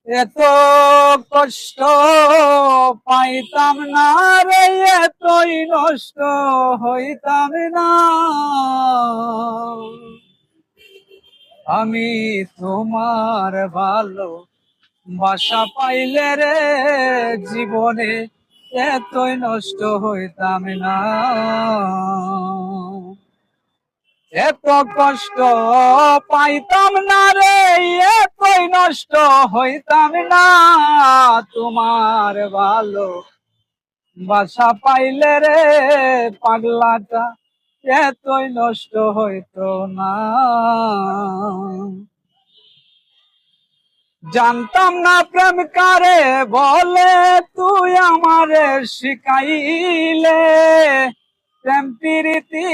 এত কষ্ট পাইতাম না রে, এতই নষ্ট হইতাম না আমি তোমার ভালো বাসা পাইলে রে, জীবনে এতই নষ্ট হইতাম না। এত কষ্ট পাইতাম না রে, এতই নষ্ট হইতাম না তোমার ভালো বাসা পাইলে রে, পাগলাটা এতই নষ্ট হইতো না। জানতাম না প্রেম কারে বলে, তুই আমারে শিখাইলে প্রেম প্রীতি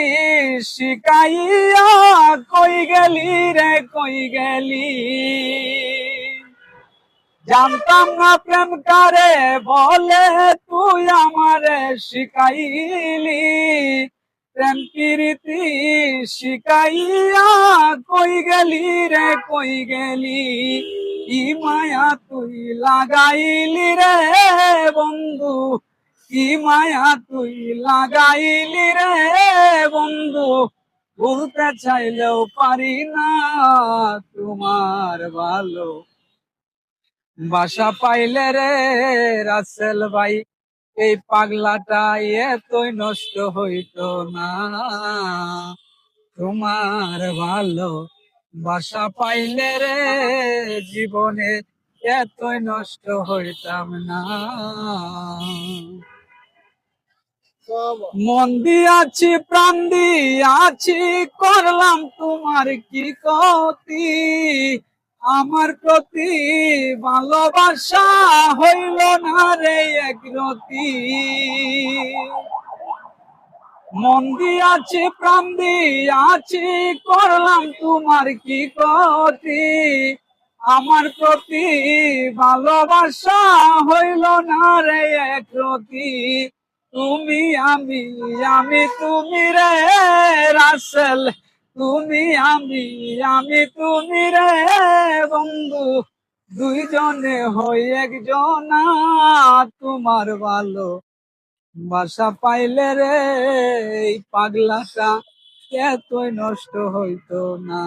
শিখাইয়া কই গেলি রে, কই গেলি। জানতাম না প্রেম কারে বলে, তুই আমারে শিখাইলি প্রেম প্রীতি শিখাইয়া কই গেলি রে, কই গেলি। কি মায়া তুই লাগাইলি রে বন্ধু, কি মায়া তুই লাগাইলি রে বন্ধু, ভুলতে চাইলেও পারি না তোমার ভালো বাসা পাইলে রে রাসেল ভাই, এই পাগলাটা এতই নষ্ট হইতো না তোমার ভালো বাসা পাইলে রে, জীবনে এতই নষ্ট হইতাম না। মন দিয়াছি প্রাণ দিয়াছি, করলাম তোমার কি ক্ষতি, আমার প্রতি ভালোবাসা হইল না রে একরতি। মন দিয়াছি প্রাণ দিয়াছি, করলাম তোমার কি ক্ষতি, আমার প্রতি ভালোবাসা হইল না রে একরতি। তুমি আমি তুমি রে রাসেল, তুমি আমি তুমি রে বন্ধু, দুইজনে হই একজনা তোমার ভালো বাসা পাইলে রে, এই পাগলাটা এতই নষ্ট হইতো না।